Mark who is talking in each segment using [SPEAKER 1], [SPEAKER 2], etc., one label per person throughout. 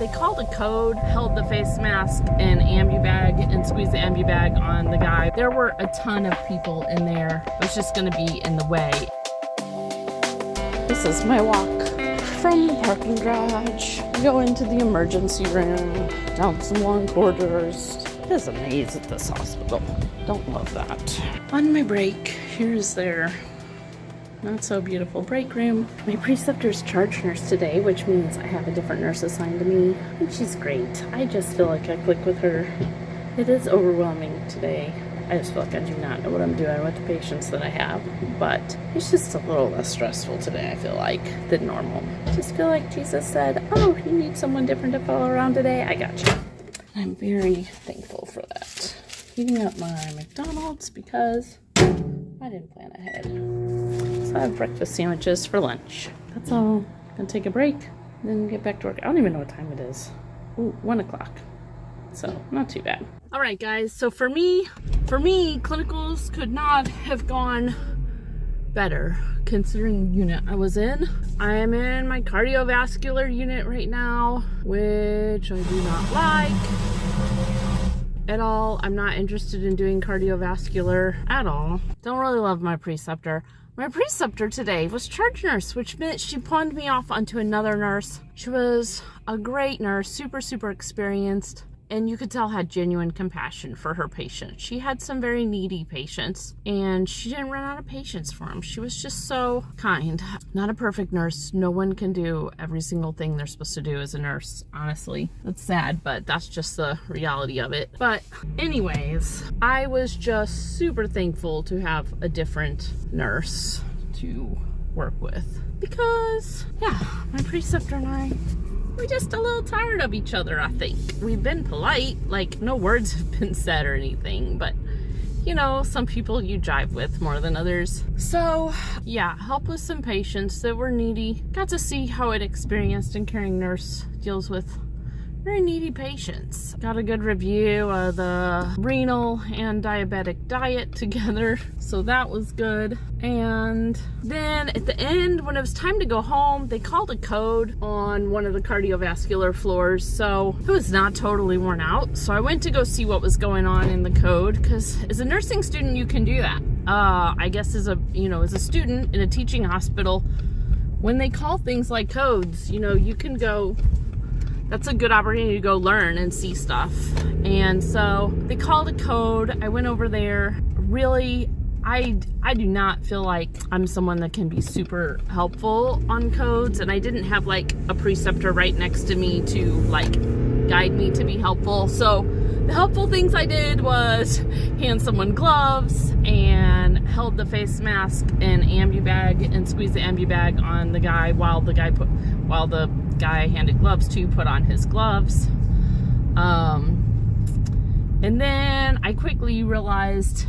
[SPEAKER 1] They called a code, held the face mask and ambu bag and squeezed the ambu bag on the guy. There were a ton of people in there. It was just gonna be in the way. This is my walk from the parking garage. I go into the emergency room, down some long corridors. It is a maze at this hospital. Don't love that. On my break, here's their not so beautiful break room. My preceptor's charge nurse today, which means I have a different nurse assigned to me, and she's great. I just feel like I click with her. It is overwhelming today. I just feel like I do not know what I'm doing with the patients that I have, but it's just a little less stressful today, I feel like, than normal. I just feel like Jesus said, oh, you need someone different to follow around today? I got you. I'm very thankful for that. Heating up my McDonald's because I didn't plan ahead. So I have breakfast sandwiches for lunch. That's all. Gonna take a break, then get back to work. I don't even know what time it is. Ooh, 1 o'clock. So not too bad. All right, guys. So for me, clinicals could not have gone better considering the unit I was in. I am in my cardiovascular unit right now, which I do not like at all. I'm not interested in doing cardiovascular at all. Don't really love my preceptor. My preceptor today was charge nurse, which meant she pawned me off onto another nurse. She was a great nurse, super experienced, and you could tell had genuine compassion for her patients. She had some very needy patients, and she didn't run out of patience for them. She was just so kind. Not a perfect nurse. No one can do every single thing they're supposed to do as a nurse, honestly. That's sad, but that's just the reality of it. But anyways, I was just super thankful to have a different nurse to work with because, yeah, my preceptor and I, we're just a little tired of each other, I think. We've been polite, like no words have been said or anything, but you know, some people you jive with more than others. So yeah, help with some patients that were needy. Got to see how an experienced and caring nurse deals with very needy patients. Got a good review of the renal and diabetic diet together, so that was good. And then at the end, when it was time to go home, they called a code on one of the cardiovascular floors, so it was not totally worn out. So I went to go see what was going on in the code, because as a nursing student, you can do that. I guess as a student in a teaching hospital, when they call things like codes, you can go. That's a good opportunity to go learn and see stuff. And so they called a code. I went over there. Really, I do not feel like I'm someone that can be super helpful on codes, and I didn't have like a preceptor right next to me to like guide me to be helpful. So the helpful things I did was hand someone gloves and held the face mask and ambu bag and squeezed the ambu bag on the guy while the guy I handed gloves to put on his gloves. And then I quickly realized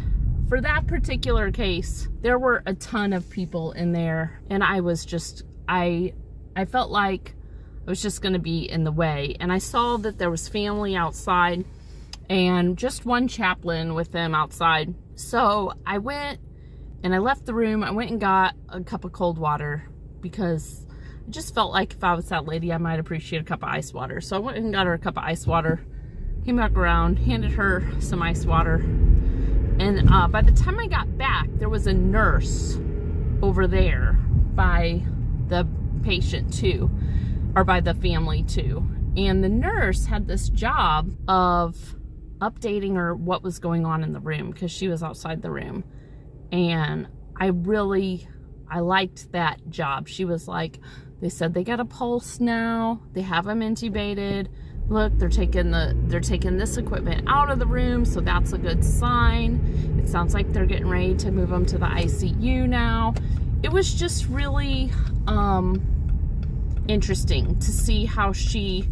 [SPEAKER 1] for that particular case, there were a ton of people in there, and I felt like I was just gonna be in the way. And I saw that there was family outside and just one chaplain with them outside. So I went and I left the room. I went and got a cup of cold water because I just felt like if I was that lady, I might appreciate a cup of ice water. So I went and got her a cup of ice water, came back around, handed her some ice water. And by the time I got back, there was a nurse over there by the patient too, or by the family too. And the nurse had this job of updating her what was going on in the room because she was outside the room. And I liked that job. She was like, they said they got a pulse now. They have him intubated. Look, they're taking this equipment out of the room, so that's a good sign. It sounds like they're getting ready to move him to the ICU now. It was just really interesting to see how she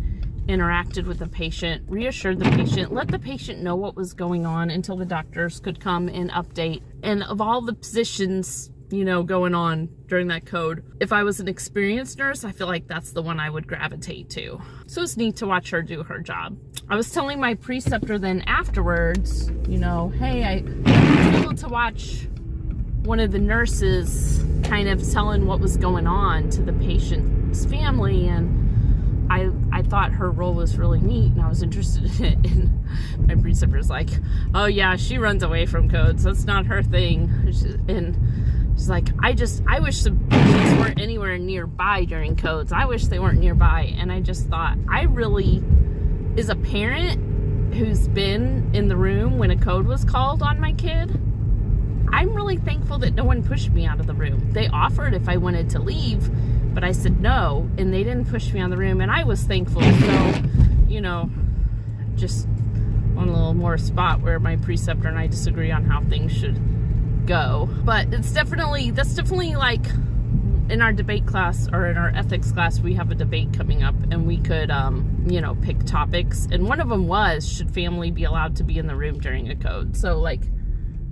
[SPEAKER 1] interacted with the patient, reassured the patient, let the patient know what was going on until the doctors could come and update. And of all the positions, going on during that code, if I was an experienced nurse, I feel like that's the one I would gravitate to. So it's neat to watch her do her job. I was telling my preceptor then afterwards, hey, I was able to watch one of the nurses kind of telling what was going on to the patient's family, and I thought her role was really neat, and I was interested in it. And my preceptor's like, oh yeah, she runs away from codes. That's not her thing. And she's like, I wish the kids weren't anywhere nearby during codes. I wish they weren't nearby. And I just thought, I really, as a parent who's been in the room when a code was called on my kid, I'm really thankful that no one pushed me out of the room. They offered if I wanted to leave, but I said no, and they didn't push me out of the room, and I was thankful. So, you know, just one little more spot where my preceptor and I disagree on how things should go. But that's definitely like in our debate class, or in our ethics class, we have a debate coming up, and we could, you know, pick topics. And one of them was, should family be allowed to be in the room during a code? So, like,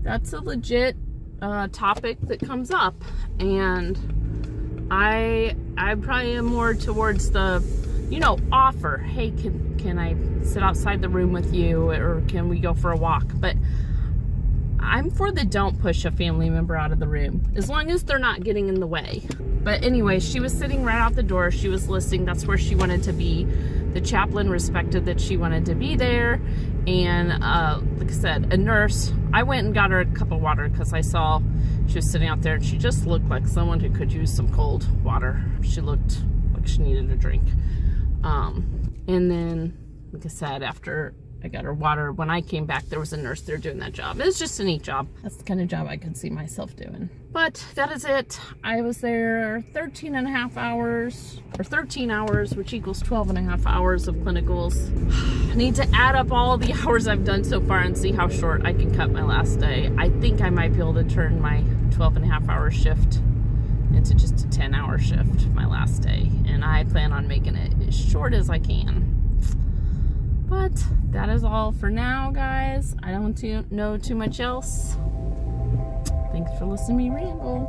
[SPEAKER 1] that's a legit topic that comes up, and I probably am more towards the, you know, offer, hey, can I sit outside the room with you, or can we go for a walk? But I'm for the don't push a family member out of the room, as long as they're not getting in the way. But anyway, she was sitting right out the door. She was listening. That's where she wanted to be. The chaplain respected that she wanted to be there. And like I said, a nurse, I went and got her a cup of water because I saw she was sitting out there, and she just looked like someone who could use some cold water. She looked like she needed a drink. And then, like I said, after I got her water, when I came back, there was a nurse there doing that job. It's just a neat job. That's the kind of job I could see myself doing. But that is it. I was there 13 and a half hours, or 13 hours, which equals 12 and a half hours of clinicals. I need to add up all the hours I've done so far and see how short I can cut my last day. I think I might be able to turn my 12 and a half hour shift into just a 10-hour shift my last day. And I plan on making it as short as I can. But that is all for now, guys. I don't know too much else. Thanks for listening to me ramble.